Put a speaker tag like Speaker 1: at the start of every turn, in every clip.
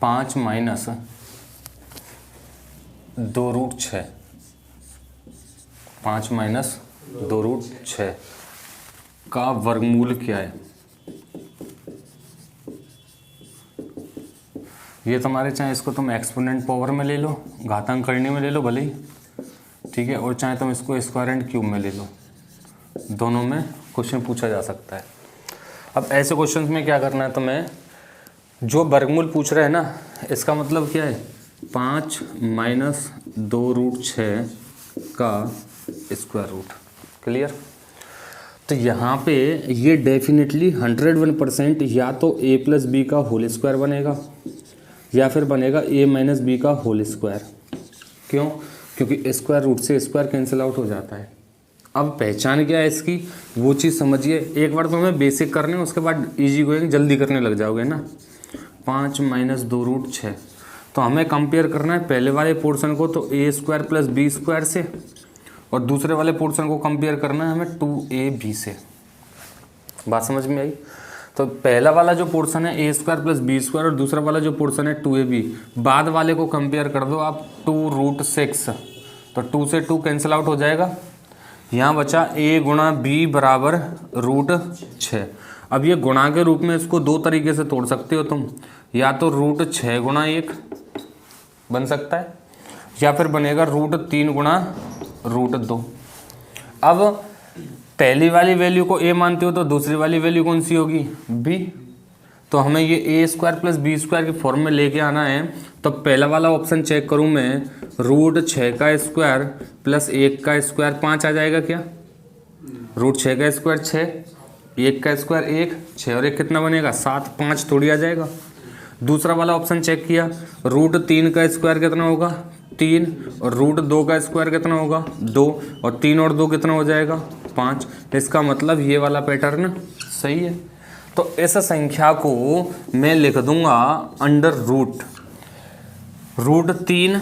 Speaker 1: 5 minus 2√6, 5 minus 2√6 का वर्गमूल क्या है। ये तुम्हारे चाहे इसको तुम एक्सपोनेंट पावर में ले लो, घातांक करने में ले लो भले ही, ठीक है, और चाहे तुम इसको स्क्वायर एंड क्यूब में ले लो, दोनों में क्वेश्चन पूछा जा सकता है। अब ऐसे क्वेश्चंस में क्या करना है तुम्हें, जो वर्गमूल पूछ रहे हैं ना, इसका मतलब क्या है, 5 माइनस 2√6 का स्क्वायर रूट। क्लियर। तो यहाँ पे ये डेफिनेटली 101% या तो a प्लस बी का होल स्क्वायर बनेगा या फिर बनेगा a माइनस बी का होल स्क्वायर। क्यों? क्योंकि स्क्वायर रूट से स्क्वायर कैंसिल आउट हो जाता है। अब पहचान क्या है इसकी, वो चीज़ समझिए। एक बार तो हमें बेसिक करने, उसके बाद इजी गोइंग जल्दी करने लग जाओगे ना। 5 माइनस 2√6, तो हमें कंपेयर करना है पहले वाले पोर्शन को तो a square plus B square से, और दूसरे वाले पोर्शन को कंपेयर करना है हमें 2ab से। बात समझ में आई? तो पहला वाला जो पोर्शन है a square plus B square, और दूसरा वाला जो पोर्शन है 2ab, बाद वाले को कंपेयर कर दो आप 2√6, तो 2 से 2 कैंसिल आउट हो जाएगा। यहाँ बचा a गुणा b बराबर √6। अब ये गुणा के रूप में इसको दो तरीके से तोड़ सकते हो तुम, या तो √6 गुणा 1 बन सकता है, या फिर बनेगा √3 गुणा √2। अब पहली वाली वैल्यू को a मानते हो तो दूसरी वाली वैल्यू कौन सी होगी, b। तो हमें ये a square plus B square के फॉर्म में लेके आना है। तो पहला वाला ऑप्शन चेक करूं मैं, √6 का स्क्वायर प्लस 1 का स्क्वायर 5 आ जाएगा क्या? √6 का स्क्वायर 6, 1 का स्क्वायर 1, 6 और 1 कितना बनेगा 7, 5 थोड़ी आ जाएगा। दूसरा वाला ऑप्शन चेक किया, √3 का स्क्वायर कितना होगा 3, और √2 का स्क्वायर कितना होगा 2, और 3 और 2 कितना हो जाएगा 5। इसका मतलब ये वाला पैटर्न सही है। तो इस संख्या को मैं लिख दूंगा अंडर रूट, √3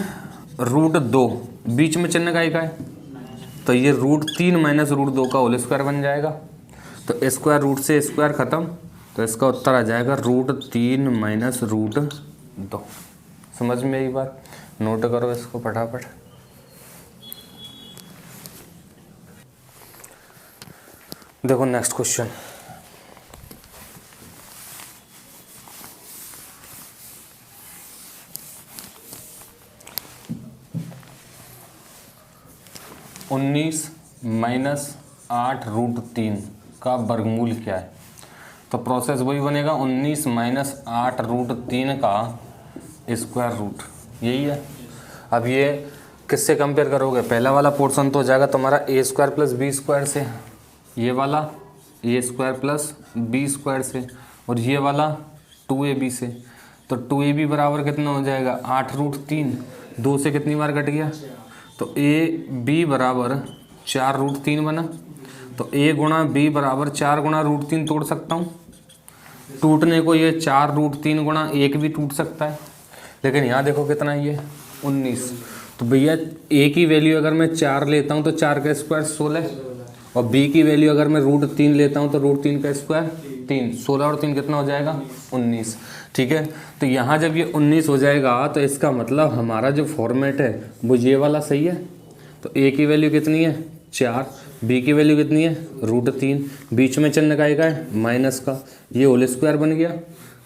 Speaker 1: √2, बीच में चिन्ह का है, तो ये √3 माइनस √2 का होल स्क्वायर बन जाएगा। तो स्क्वायर रूट से स्क्वायर खत्म, तो इसका उत्तर आ जाएगा √3 माइनस √2। समझ में आई बात? नोट करो इसको फटाफट। देखो नेक्स्ट क्वेश्चन, उन्नीस माइनस 8√3 का वर्गमूल क्या है। तो प्रोसेस वही बनेगा, 19 माइनस 8√3 का स्क्वायर रूट, यही है। अब ये किससे कंपेयर करोगे, पहला वाला पोर्शन तो हो जाएगा तुम्हारा a square plus B square से, ये वाला a square plus B square से, और ये वाला 2ab से। तो 2ab बराबर कितना हो जाएगा 8√3, 2 से कितनी बार कट गया, तो ab बराबर 4√3 बना। तो a गुणा b बराबर 4 गुणा √3 तोड़ सकता हूँ, टूटने को ये 4√3 गुणा 1 भी टूट सकता है, लेकिन यहाँ देखो कितना है ये 19। तो भैया a की वैल्यू अगर मैं 4 लेता हूँ तो 4 का स्क्वायर 16, और b की वैल्यू अगर मैं √3 लेता हूँ तो √3 का स्क्वायर 3, 16 और 3 कितना हो जाएगा 19। ठीक है, तो यहाँ जब ये 19 हो जाएगा तो इसका मतलब हमारा जो फॉर्मेट है वो ये वाला सही है। तो a की वैल्यू कितनी है 4, b की वैल्यू कितनी है √3, बीच में चिन्ह का है माइनस का, ये होल स्क्वायर बन गया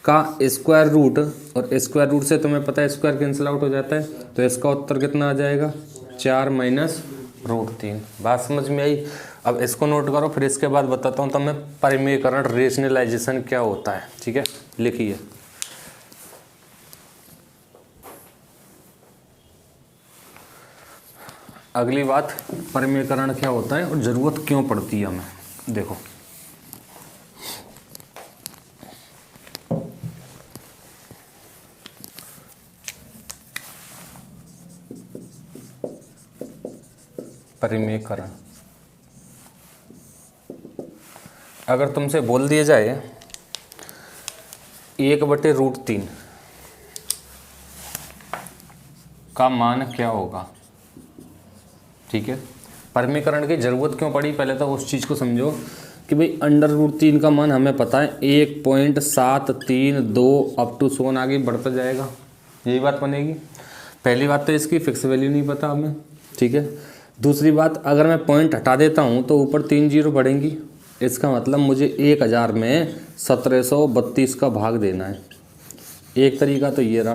Speaker 1: का स्क्वायर रूट, और स्क्वायर रूट से तुम्हें पता है स्क्वायर कैंसिल आउट हो जाता है, तो इसका उत्तर कितना आ जाएगा 4 माइनस √3। बात समझ में आई? अब इसको नोट करो, फिर इसके बाद बताता हूँ तुम्हें परिमेयकरण रेशनलाइजेशन क्या होता है। ठीक है, लिखिए। अगली बात, परिमेयकरण क्या होता है और ज़रूरत क्यों पड़ती है हमें। देखो परिमेयकरण, अगर तुमसे बोल दिया जाए 1/√3 का मान क्या होगा। ठीक है, परिमेयकरण की ज़रूरत क्यों पड़ी, पहले तो उस चीज़ को समझो कि भाई √3 का मान हमें पता है 1.732 अप टू सोन आगे बढ़ता जाएगा, यही बात बनेगी। पहली बात तो इसकी फिक्स वैल्यू नहीं पता हमें, ठीक है। दूसरी बात, अगर मैं पॉइंट हटा देता हूँ तो ऊपर 3 जीरो बढ़ेंगी, इसका मतलब मुझे 1000 में 1732 का भाग देना है। एक तरीका तो ये रहा।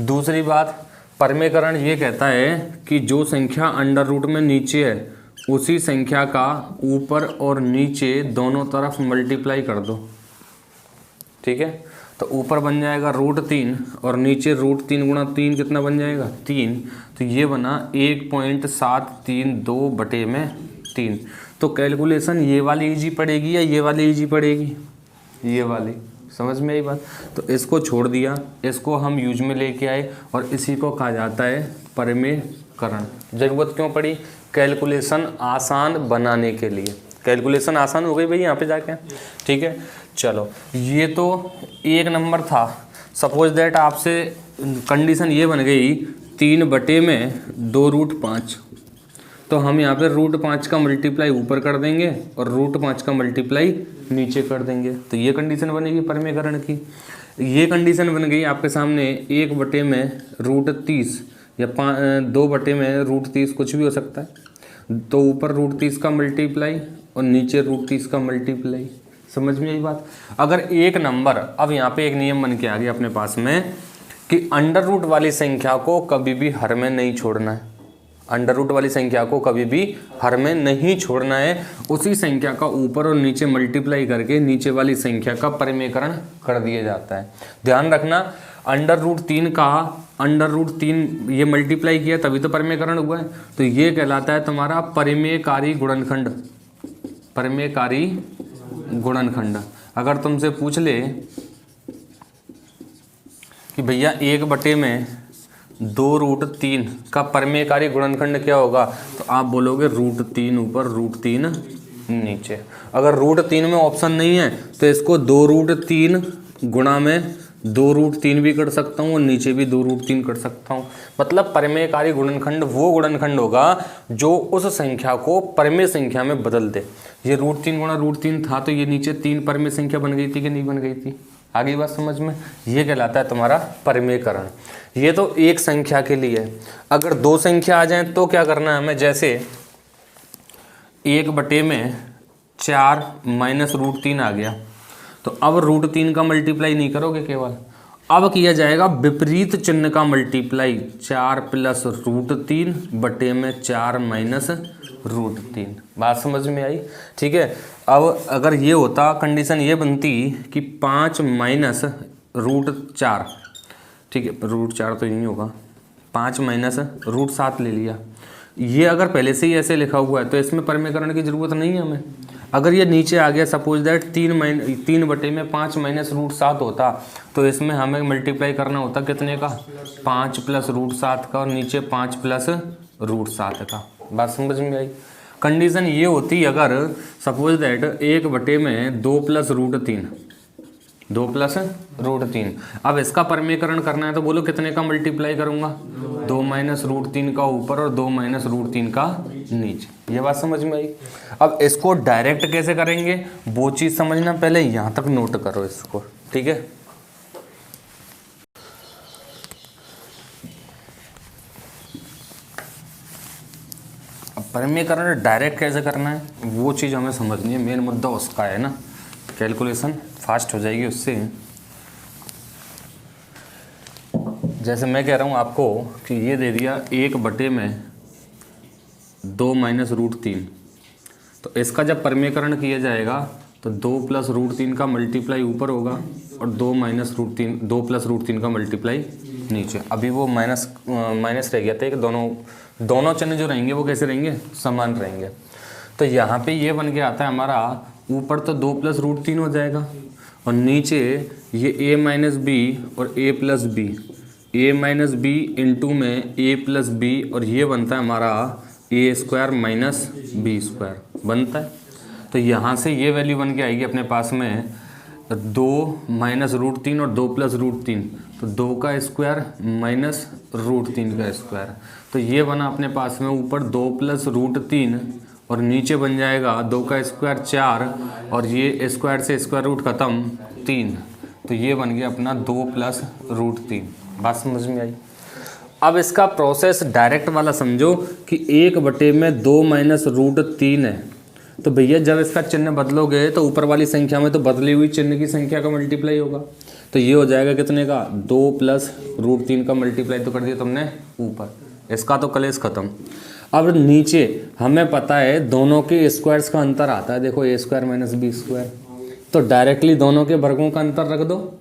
Speaker 1: दूसरी बात, परमेकरण ये कहता है कि जो संख्या अंडर रूट में नीचे है उसी संख्या का ऊपर और नीचे दोनों तरफ मल्टीप्लाई कर दो, ठीक है। तो ऊपर बन जाएगा √3 और नीचे √3 गुणा 3 कितना बन जाएगा 3, तो ये बना 1.732/3। तो कैलकुलेशन ये वाली इजी पड़ेगी या ये वाली इजी पड़ेगी, ये वाली, समझ में आई बात। तो इसको छोड़ दिया, इसको हम यूज में लेके आए और इसी को कहा जाता है परमेकरण। ज़रूरत क्यों पड़ी, कैलकुलेशन आसान बनाने के लिए। कैलकुलेशन आसान हो गई भाई यहाँ पे जाके, ठीक है। चलो, ये तो एक नंबर था। सपोज दैट आपसे कंडीशन ये बन गई 3/2√5, तो हम यहाँ पे √5 का मल्टीप्लाई ऊपर कर देंगे और √5 का मल्टीप्लाई नीचे कर देंगे, तो ये कंडीशन बनेगी परमेकरण की। ये कंडीशन बन गई आपके सामने 1/√30 या 2/√30, कुछ भी हो सकता है। तो ऊपर √30 का मल्टीप्लाई और नीचे √30 का मल्टीप्लाई, समझ में आई बात। अगर एक नंबर, अब यहाँ पे एक नियम बन के आ गया अपने पास में कि अंडर रूट वाली संख्या को कभी भी हर में नहीं छोड़ना है। अंडर रूट वाली संख्या को कभी भी हर में नहीं छोड़ना है, उसी संख्या का ऊपर और नीचे मल्टीप्लाई करके नीचे वाली संख्या का परमेकरण कर दिया जाता है। ध्यान रखना, √3 ये मल्टीप्लाई किया तभी तो परमेकरण हुआ है, तो ये कहलाता है तुम्हारा परिमेयकारी गुणनखंड। परिमेयकारी गुणनखंड। अगर तुमसे पूछ ले कि भैया 1/2√3 का परमेयकारी गुणनखंड क्या होगा, तो आप बोलोगे √3 ऊपर √3 नीचे। अगर √3 में ऑप्शन नहीं है तो इसको 2√3 गुणा में 2√3 भी कर सकता हूँ और नीचे भी 2√3 कर सकता हूँ। मतलब परमेयकारी गुणनखंड वो गुणनखंड होगा जो उस संख्या को परमेय संख्या में बदल दे। ये √3 गुणा √3 था तो ये नीचे 3 परमेय संख्या बन गई थी कि नहीं बन गई थी, आगे बात समझ में। ये कहलाता है तुम्हारा परमेयकरण। ये तो एक संख्या के लिए। अगर दो संख्या आ जाए तो क्या करना है हमें, जैसे 1/4 माइनस √3 आ गया, तो अब √3 का मल्टीप्लाई नहीं करोगे केवल, अब किया जाएगा विपरीत चिन्ह का मल्टीप्लाई। 4 + √3/4 माइनस √3। बात समझ में आई, ठीक है। अब अगर ये होता, कंडीशन ये बनती कि 5 माइनस √4, ठीक है, √4 तो यही होगा, 5 माइनस √7 ले लिया। ये अगर पहले से ही ऐसे लिखा हुआ है तो इसमें परमेयकरण की जरूरत नहीं है हमें। अगर ये नीचे आ गया, सपोज दैट 3/5 माइनस √7 होता, तो इसमें हमें मल्टीप्लाई करना होता कितने का, 5 + √7 का और नीचे 5 + √7 का। बात समझ में आई। कंडीशन ये होती अगर सपोज दैट 1/2 + √3, 2 + √3। अब इसका परमेयकरण करना है तो बोलो कितने का मल्टीप्लाई करूंगा, 2 - √3 का ऊपर और 2 - √3 का नीचे। ये बात समझ में आई। अब इसको डायरेक्ट कैसे करेंगे वो चीज़ समझना, पहले यहाँ तक नोट करो इसको, ठीक है। अब परमेयकरण डायरेक्ट कैसे करना है वो चीज़ हमें समझनी है, मेन मुद्दा उसका है ना। कैलकुलेशन फास्ट हो जाएगी उससे। जैसे मैं कह रहा हूँ आपको कि ये दे दिया 1/2 माइनस √3, तो इसका जब परमेयकरण किया जाएगा तो 2 + √3 का मल्टीप्लाई ऊपर होगा और 2 + √3 का मल्टीप्लाई नीचे। अभी वो माइनस रह गया था कि दोनों चिन्ह जो रहेंगे वो कैसे रहेंगे, समान रहेंगे। तो यहाँ पे ये बन के आता है हमारा, ऊपर तो 2 + √3 हो जाएगा और नीचे ये a - b और a + b, a - b into में a + b, और ये बनता है हमारा a² - b² बनता है। तो यहाँ से ये वैल्यू बन के आएगी अपने पास में 2 - √3 और 2 + √3, तो 2 का स्क्वायर माइनस √3 का स्क्वायर। तो ये बना अपने पास में ऊपर 2 + √3 और नीचे बन जाएगा 2 का स्क्वायर 4 और ये स्क्वायर से स्क्वायर रूट खत्म 3, तो ये बन गया अपना 2 प्लस रूट 3। बात समझ में आई। अब इसका प्रोसेस डायरेक्ट वाला समझो कि 1/2 माइनस रूट 3 है, तो भैया जब इसका चिन्ह बदलोगे तो ऊपर वाली संख्या में तो बदली हुई चिन्ह की संख्या का मल्टीप्लाई होगा, तो ये हो जाएगा कितने का 2 प्लस रूट 3 का मल्टीप्लाई तो कर दिया तुमने ऊपर, इसका तो कलेश खत्म। अब नीचे हमें पता है दोनों के स्क्वायर्स का अंतर आता है, देखो a square minus B square, तो डायरेक्टली दोनों के वर्गों का अंतर रख दो।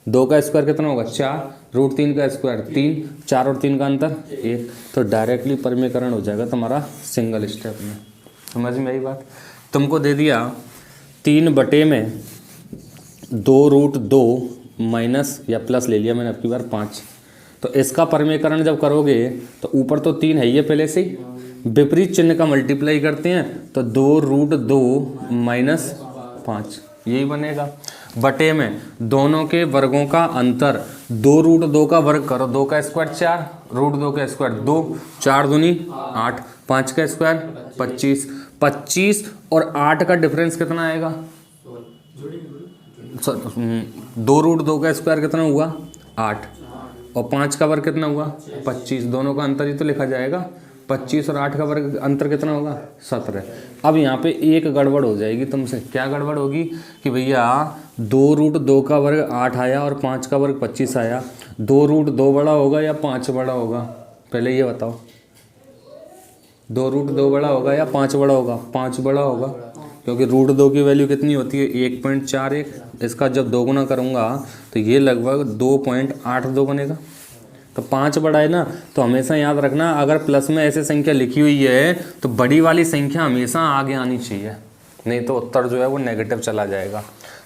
Speaker 1: 2 का स्क्वायर कितना होगा 4, रूट 3 का स्क्वायर 3, 4 और 3 का अंतर 1, तो डायरेक्टली परिमेयकरण हो जाएगा तुम्हारा सिंगल स्टेप में। समझ में आई बात। तुमको दे दिया 3/2 माइनस या प्लस ले लिया मैंने अब की बार 5, तो इसका परिमेयकरण जब करोगे तो ऊपर तो 3 है ये पहले से ही, विपरीत चिन्ह का मल्टीप्लाई करते हैं तो 2√2 माइनस 5 यही बनेगा। बटे में दोनों के वर्गों का अंतर 2√2 का वर्ग करो, 2 का स्क्वायर 4, √2 का स्क्वायर 2, 4 दूनी 8, 5 का स्क्वायर 25, 25 और 8 का डिफरेंस कितना आएगा 2√2 का स्क्वायर कितना हुआ 8 और 5 का वर्ग कितना हुआ 25, दोनों का अंतर ही तो लिखा जाएगा, 25 और 8 का वर्ग अंतर कितना होगा 17। अब यहाँ पे एक गड़बड़ हो जाएगी तुमसे, क्या गड़बड़ होगी कि भैया 2√2 का वर्ग 8 आया और 5 का वर्ग 25 आया, 2√2 बड़ा होगा या 5 बड़ा होगा, पहले ये बताओ 2√2 बड़ा होगा या 5 बड़ा होगा, 5 बड़ा होगा, क्योंकि √2 की वैल्यू कितनी होती है 1.41, इसका जब दोगुना करूँगा तो ये लगभग 2.82 बनेगा, तो 5 बड़ा है ना। तो हमेशा याद रखना अगर प्लस में ऐसे संख्या लिखी हुई है तो बड़ी वाली संख्या हमेशा आगे आनी चाहिए, नहीं तो उत्तर जो है वो नेगेटिव चला जाएगा।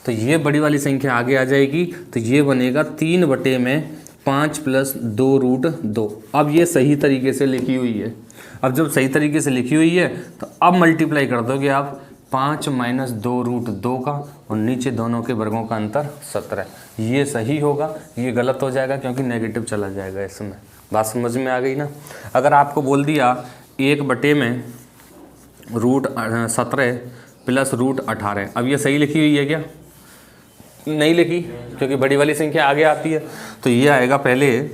Speaker 1: तो ये बड़ी वाली संख्या आगे आ जाएगी, तो ये बनेगा 3/5 प्लस 2√2। अब ये सही तरीके से लिखी हुई है, अब जब सही तरीके से लिखी हुई है तो अब मल्टीप्लाई कर दोगे आप 5 माइनस 2√2 का और नीचे दोनों के वर्गों का अंतर 17, ये सही होगा, ये गलत हो जाएगा क्योंकि नेगेटिव चला जाएगा इसमें। बात समझ में आ गई ना। अगर आपको बोल दिया 1/√17 प्लस √18, अब ये सही लिखी हुई है क्या, नहीं लिखी क्योंकि बड़ी वाली संख्या आगे आती है, तो ये आएगा पहले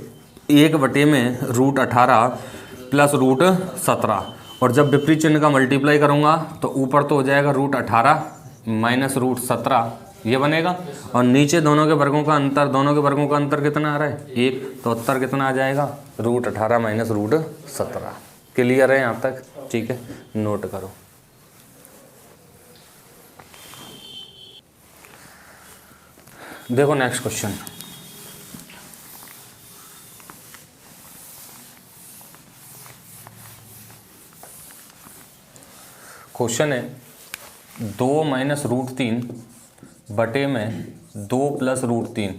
Speaker 1: 1/√18 प्लस √17 और जब विपरीत चिन्ह का मल्टीप्लाई करूँगा तो ऊपर तो हो जाएगा √18 माइनस √17 ये बनेगा, और नीचे दोनों के वर्गों का अंतर, दोनों के वर्गों का अंतर कितना आ रहा है 1, तो उत्तर कितना आ जाएगा √18 माइनस √17। क्लियर है यहाँ तक, ठीक है, नोट करो। देखो नेक्स्ट क्वेश्चन, क्वेश्चन है 2 माइनस √3 बटे में 2 प्लस √3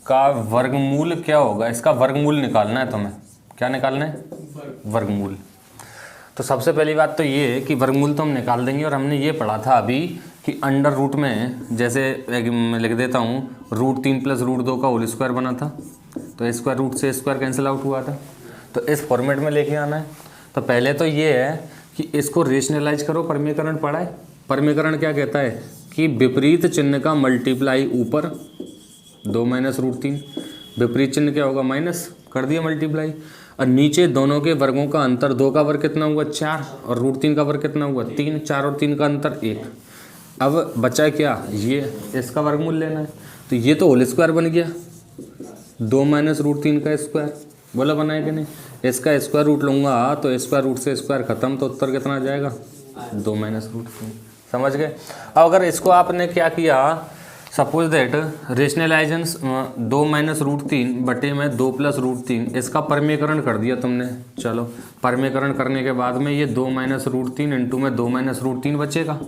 Speaker 1: का वर्गमूल क्या होगा, इसका वर्गमूल निकालना है तुम्हें। क्या निकालना है वर्गमूल। तो सबसे पहली बात तो ये है कि वर्गमूल तो हम निकाल देंगे, और हमने ये पढ़ा था अभी कि अंडर रूट में जैसे मैं लिख देता हूँ √3 प्लस √2 का होल स्क्वायर बना था, तो स्क्वायर रूट से स्क्वायर कैंसिल आउट हुआ था, तो इस फॉर्मेट में लेके आना है। तो पहले तो ये है कि इसको रेशनलाइज करो, परिमेयकरण पढ़ा है। परिमेयकरण क्या कहता है कि विपरीत चिन्ह का मल्टीप्लाई ऊपर 2 माइनस √3, विपरीत चिन्ह क्या होगा माइनस, कर दिया मल्टीप्लाई, और नीचे दोनों के वर्गों का अंतर, 2 का वर्ग कितना हुआ 4 और √3 का वर्ग कितना हुआ 3, 4 और 3 का अंतर 1। अब बचा क्या, ये इसका वर्गमूल लेना है, तो ये तो होल स्क्वायर बन गया 2 माइनस √3 का स्क्वायर, बोला बना है कि नहीं। इसका स्क्वायर रूट लूँगा तो स्क्वायर रूट से स्क्वायर खत्म, तो उत्तर कितना आ जाएगा 2 माइनस √3। समझ गए। अब अगर इसको आपने क्या किया, सपोज दैट रेशनलाइजेंस 2 माइनस √3 बटे में 2 प्लस √3, इसका परिमेयकरण कर दिया तुमने। चलो परिमेयकरण करने के बाद में ये 2 माइनस √3 इंटू में 2 माइनस √3 बचेगा,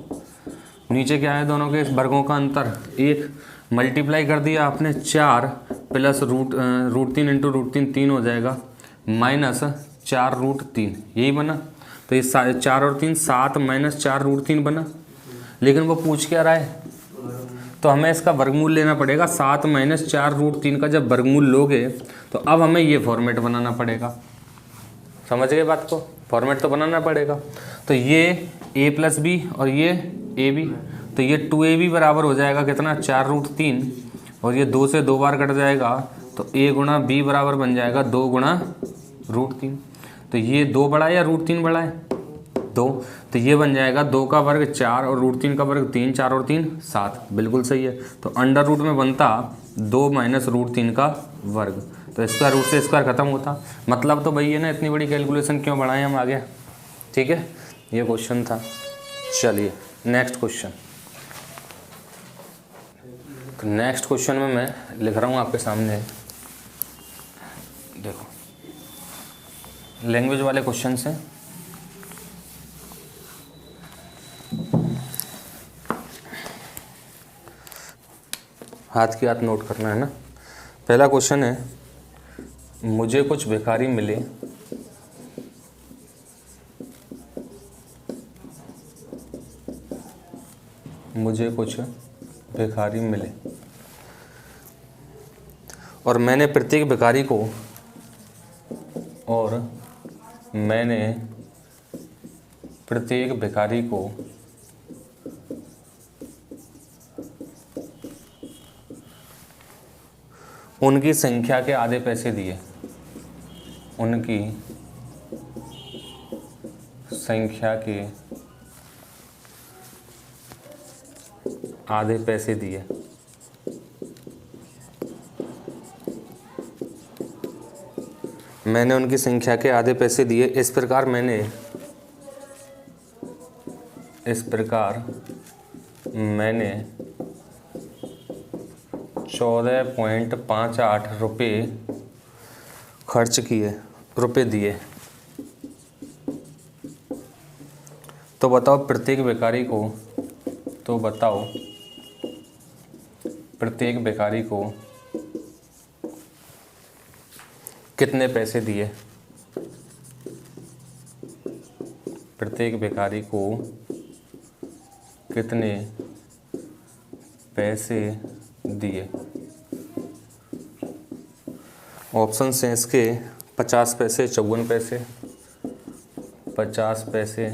Speaker 1: नीचे क्या है दोनों के वर्गों का अंतर 1, मल्टीप्लाई कर दिया आपने 4 प्लस √3 इंटू √3 3 हो जाएगा, माइनस 4√3 यही बना। तो ये 4 और 3 7 माइनस 4√3 बना। लेकिन वो पूछ क्या रहा है, तो हमें इसका वर्गमूल लेना पड़ेगा। 7 माइनस 4√3 का जब वर्गमूल लोगे तो अब हमें ये फॉर्मेट बनाना पड़ेगा। समझ गए बात को, फॉर्मेट तो बनाना पड़ेगा। तो ये a प्लस बी और ये ए बी, तो ये 2ab बराबर हो जाएगा कितना 4√3, और ये 2 से 2 बार कट जाएगा तो a गुणा b बराबर बन जाएगा 2 गुणा √3। तो ये 2 बड़ा है या √3 बड़ा है 2, तो ये बन जाएगा 2 का वर्ग 4 और √3 का वर्ग 3, 4 और 3 7, बिल्कुल सही है। तो अंडर रूट में बनता 2 माइनस √3 का वर्ग, तो स्क्वायर रूट से स्क्वायर खत्म होता। मतलब तो भाई ये ना इतनी बड़ी कैलकुलेशन क्यों बढ़ाएं हम आगे, ठीक है, ये क्वेश्चन था। चलिए नेक्स्ट क्वेश्चन। तो नेक्स्ट क्वेश्चन में मैं लिख रहा हूँ आपके सामने, देखो लैंग्वेज वाले क्वेश्चन से। हाथ की हाथ नोट करना है ना। पहला क्वेश्चन है, मुझे कुछ भिखारी मिले और मैंने प्रत्येक भिखारी को उनकी संख्या के आधे पैसे दिए। मैंने उनकी संख्या के आधे पैसे दिए। इस प्रकार मैंने 14.58 रुपये दिए। तो बताओ प्रत्येक भिखारी को कितने पैसे दिए। प्रत्येक भिखारी को कितने पैसे दिए। ऑप्शन हैं इसके 50 पैसे, 54 पैसे, 50 पैसे,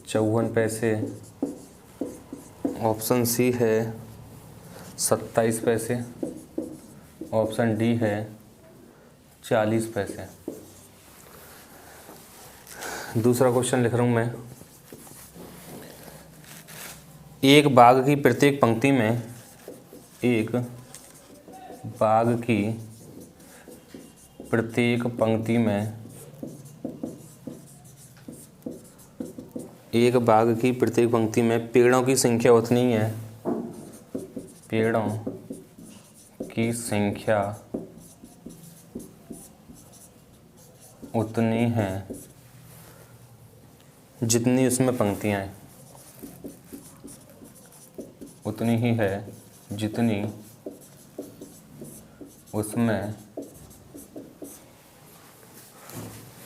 Speaker 1: 54 पैसे। ऑप्शन सी है 27 पैसे। ऑप्शन डी है 40 पैसे। दूसरा क्वेश्चन लिख रहा हूँ मैं, एक बाग की प्रत्येक पंक्ति में पेड़ों की संख्या उतनी है जितनी उसमें पंक्तियां हैं। उतनी ही है जितनी उसमें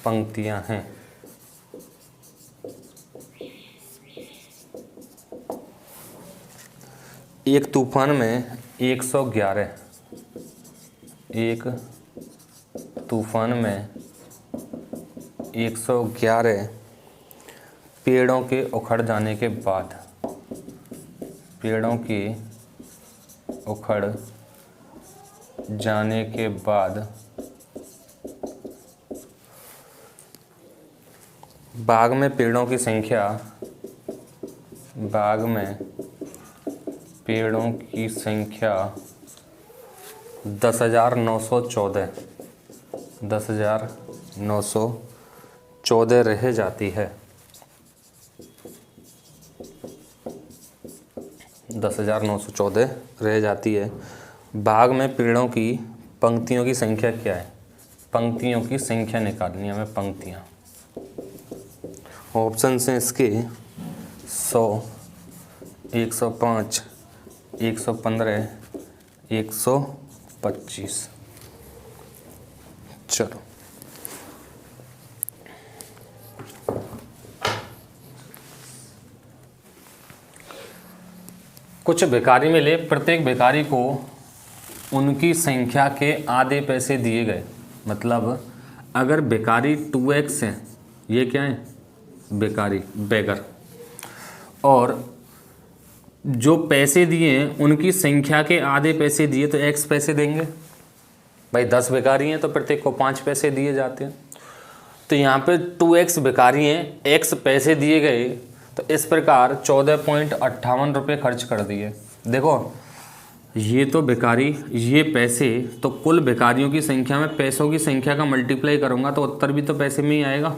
Speaker 1: पंक्तियां हैं। एक तूफान में 111 पेड़ों के उखड़ जाने के बाद बाग में पेड़ों की संख्या 10,914 रह जाती है। 10,914 रह जाती है। बाग में पेड़ों की पंक्तियों की संख्या क्या है? पंक्तियों की संख्या निकालनी है हमें, पंक्तियाँ। ऑप्शन हैं इसके 100, 105, 115, 125। चलो कुछ भिखारी मिले, प्रत्येक भिखारी को उनकी संख्या के आधे पैसे दिए गए। मतलब अगर बेकारी 2x है, ये क्या है बेकारी बेगर, और जो पैसे दिए हैं उनकी संख्या के आधे पैसे दिए तो x पैसे देंगे। भाई 10 बेकारी हैं तो प्रत्येक को 5 पैसे दिए जाते हैं। तो यहाँ पे 2x बेकारी हैं, x पैसे दिए गए, तो इस प्रकार 14.58 रुपये खर्च कर दिए। देखो ये तो बेकारी, ये पैसे, तो कुल बेकारियों की संख्या में पैसों की संख्या का मल्टीप्लाई करूँगा तो उत्तर भी तो पैसे में ही आएगा।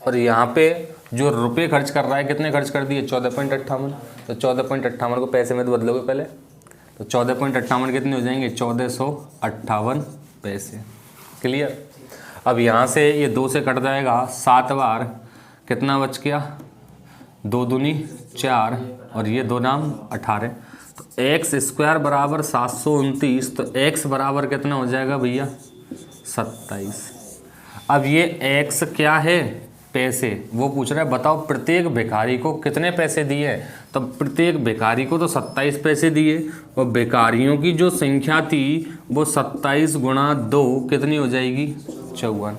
Speaker 1: और यहाँ पे जो रुपए खर्च कर रहा है, कितने खर्च कर दिए 14.58, तो 14.58 को पैसे में तो बदलोगे पहले, तो 14.58 कितने हो जाएंगे 1458 पैसे। क्लियर। अब यहाँ से ये 2 से कट जाएगा 7 बार, कितना बच गया 2 दूनी 4 और ये 2 नाम 18, तो x² बराबर 729, तो x बराबर कितना हो जाएगा भैया 27। अब ये x क्या है पैसे, वो पूछ रहा है बताओ प्रत्येक भिखारी को कितने पैसे दिए, तो प्रत्येक भिखारी को तो 27 पैसे दिए, और भिखारियों की जो संख्या थी वो 27 गुणा 2 कितनी हो जाएगी 54।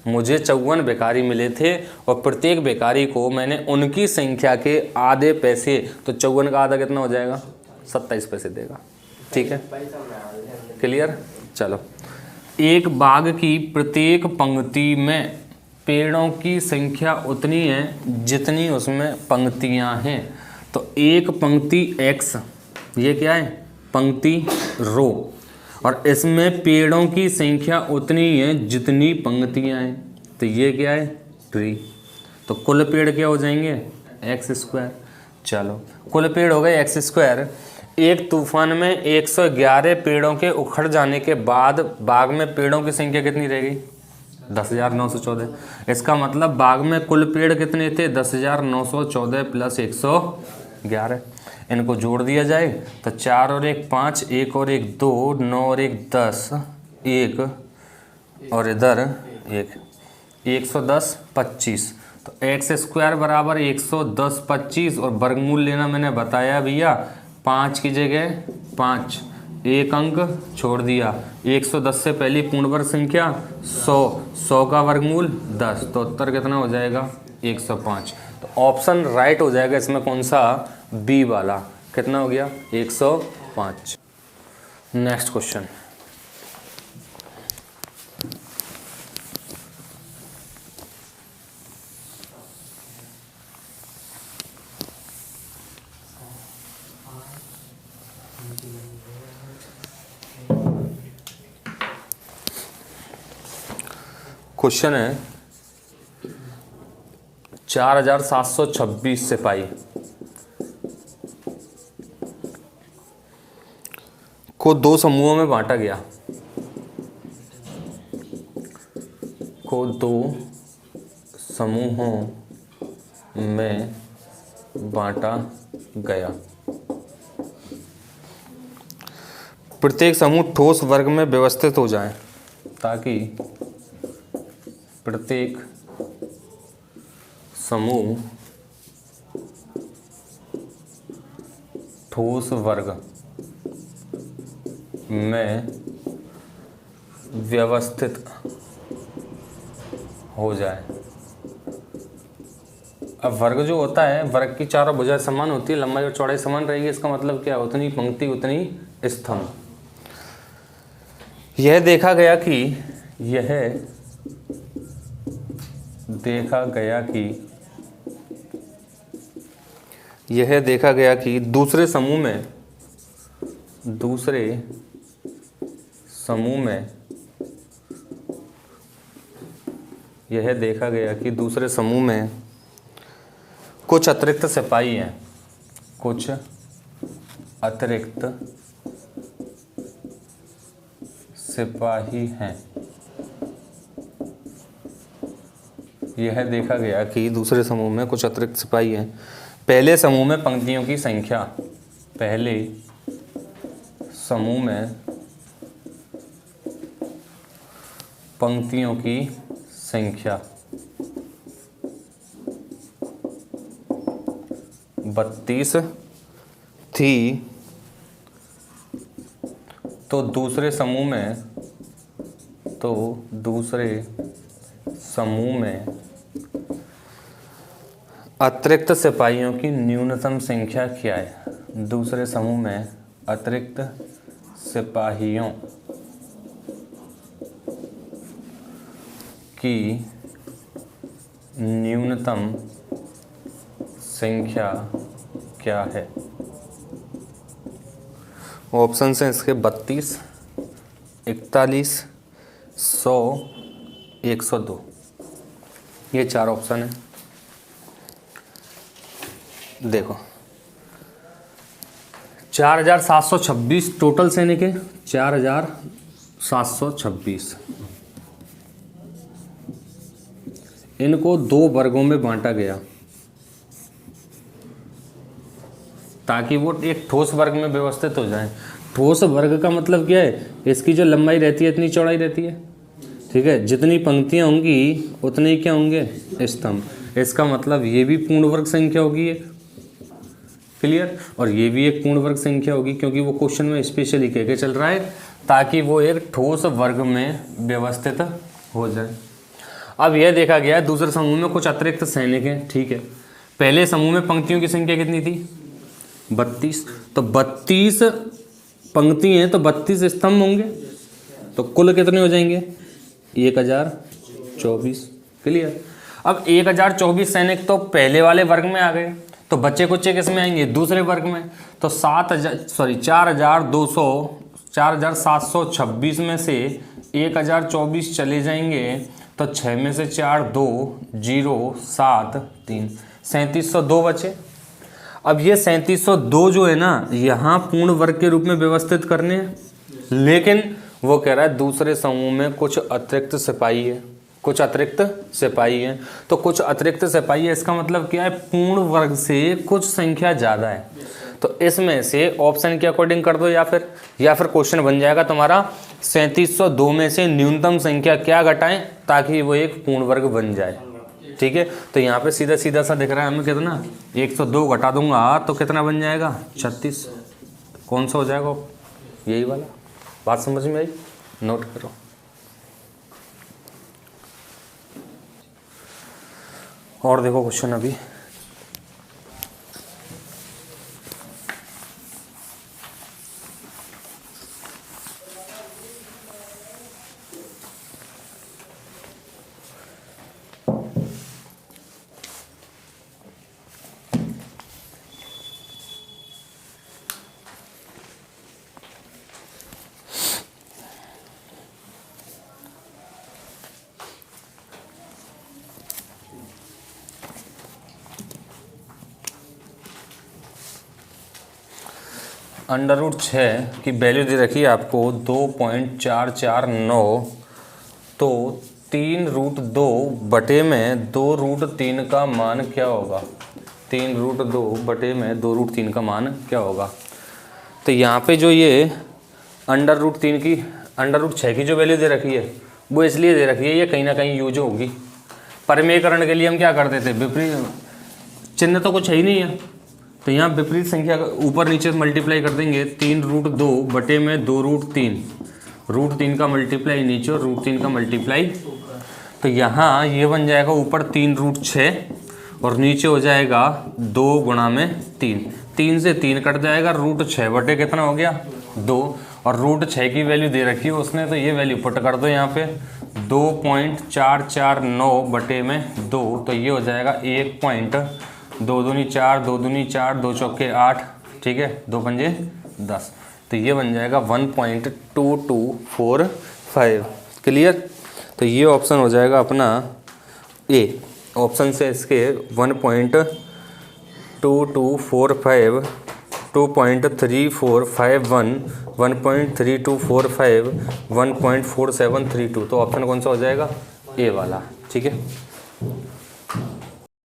Speaker 1: मुझे 54 भिखारी मिले थे और प्रत्येक भिखारी को मैंने उनकी संख्या के आधे पैसे, तो 54 का आधा कितना हो जाएगा 27 पैसे देगा। ठीक है, क्लियर। चलो, एक बाग की प्रत्येक पंक्ति में पेड़ों की संख्या उतनी है जितनी उसमें पंक्तियां हैं, तो एक पंक्ति x, ये क्या है पंक्ति रो, और इसमें पेड़ों की संख्या उतनी है जितनी पंक्तियां हैं, तो ये क्या है ट्री, तो कुल पेड़ क्या हो जाएंगे x²। चलो कुल पेड़ हो गए x²। एक तूफान में 111 पेड़ों के उखड़ जाने के बाद बाग में पेड़ों की संख्या कितनी रह गई 10,914। इसका मतलब बाग में कुल पेड़ कितने थे 10,914 प्लस 111। इनको जोड़ दिया जाए तो 4 और 1 5, 1 और 1 2, 9 और 1 10, 1 और इधर 1, 110 25, तो x² बराबर 110 25, और वर्गमूल लेना मैंने बताया भैया 5 की जगह 5, एक अंक छोड़ दिया, 110 से पहली पूर्ण वर्ग संख्या 100, 100 का वर्गमूल 10, तो उत्तर कितना हो जाएगा 105। तो ऑप्शन राइट हो जाएगा इसमें कौन सा बी वाला, कितना हो गया 105। नेक्स्ट क्वेश्चन, क्वेश्चन है 4726 सिपाही को 2 समूहों में बांटा गया, को 2 समूहों में बांटा गया। प्रत्येक समूह ठोस वर्ग में व्यवस्थित हो जाए, ताकि प्रत्येक समूह ठोस वर्ग में व्यवस्थित हो जाए। अब वर्ग जो होता है, वर्ग की चारों भुजाएं समान होती है, लंबाई और चौड़ाई समान रहेगी, इसका मतलब क्या, उतनी पंक्ति उतनी स्तंभ। यह देखा गया कि दूसरे समूह में यह देखा गया कि दूसरे समूह में कुछ अतिरिक्त सिपाही हैं, कुछ अतिरिक्त सिपाही हैं। यह देखा गया कि दूसरे समूह में कुछ अतिरिक्त सिपाही हैं। पहले समूह में पंक्तियों की संख्या, पहले समूह में पंक्तियों की संख्या 32 थी, तो दूसरे समूह में तो दूसरे समूह में अतिरिक्त सिपाहियों की न्यूनतम संख्या क्या है? दूसरे समूह में अतिरिक्त सिपाहियों की न्यूनतम संख्या क्या है? ऑप्शन हैं इसके 32, 41, 100, 102। ये 4 ऑप्शन है। देखो 4726 टोटल सैनिक है, 4726। इनको 2 वर्गों में बांटा गया ताकि वो एक ठोस वर्ग में व्यवस्थित हो जाए। ठोस वर्ग का मतलब क्या है? इसकी जो लंबाई रहती है इतनी चौड़ाई रहती है, ठीक है। जितनी पंक्तियां होंगी उतने ही क्या होंगे? स्तंभ। इसका मतलब ये भी पूर्ण वर्ग संख्या होगी एक, क्लियर। और ये भी एक पूर्ण वर्ग संख्या होगी, क्योंकि वो क्वेश्चन में स्पेशली कह के चल रहा है ताकि वो एक ठोस वर्ग में व्यवस्थित हो जाए। अब यह देखा गया है दूसरे समूह में कुछ अतिरिक्त सैनिक हैं, ठीक है। पहले समूह में पंक्तियों की संख्या कितनी थी? 32। तो 32 पंक्ति हैं तो 32 स्तंभ होंगे, तो कुल कितने हो जाएंगे? 1024, क्लियर। अब 1024 सैनिक तो पहले वाले वर्ग में आ गए, तो बच्चे कुच्चे किस में आएंगे? दूसरे वर्ग में। तो 4726 में से 1024 चले जाएंगे, तो 6 में से 4 2 0 7 3 3702 बचे। अब ये 3702 जो है ना, यहाँ पूर्ण वर्ग के रूप में व्यवस्थित करने हैं, लेकिन वो कह रहा है दूसरे समूह में कुछ अतिरिक्त सिपाही है, कुछ अतिरिक्त सिपाही हैं। तो कुछ अतिरिक्त सिपाही है, इसका मतलब क्या है? पूर्ण वर्ग से कुछ संख्या ज़्यादा है। तो इसमें से ऑप्शन के अकॉर्डिंग कर दो, या फिर क्वेश्चन बन जाएगा तुम्हारा 3702 में से न्यूनतम संख्या क्या घटाएं ताकि वो एक पूर्ण वर्ग बन जाए, ठीक है। तो यहाँ पे सीधा सीधा सा दिख रहा है हमें कितना? 102 घटा दूंगा तो कितना बन जाएगा? 36। कौन सा हो जाएगा? यही वाला। बात समझ में आई? नोट करो। और देखो क्वेश्चन अभी √6 की वैल्यू दे रखी है आपको 2.449। तो 3√2 बटे में 2√3 का मान क्या होगा? 3√2 बटे में 2√3 का मान क्या होगा? तो यहाँ पे जो ये √6 की जो वैल्यू दे रखी है वो इसलिए दे रखी है, ये कहीं ना कहीं यूज होगी। परिमेयकरण के लिए हम क्या करते थे? विपरीत चिन्ह तो कुछ है ही नहीं है, तो यहाँ विपरीत संख्या ऊपर नीचे मल्टीप्लाई कर देंगे। 3√2 बटे में 2√3, √3 का मल्टीप्लाई नीचे और √3 का मल्टीप्लाई। तो यहाँ ये बन जाएगा ऊपर 3√6 और नीचे हो जाएगा 2 गुणा में 3। 3 से 3 कट जाएगा, √6 बटे कितना हो गया? 2। और √6 की वैल्यू दे रखी है उसने, तो ये वैल्यू पुट कर दो यहाँ पे 2.449 बटे में 2। तो ये हो जाएगा 1.2 दूनी 4, 2 दूनी 4, 2 चौके 8, ठीक है, 2 पंजे 10। तो ये बन जाएगा 1.2245, क्लियर। तो ये ऑप्शन हो जाएगा अपना ए। ऑप्शन से इसके 1.2245, 2.3451, 1.3245, 1.4732। तो ऑप्शन कौन सा हो जाएगा? ए वाला, ठीक है।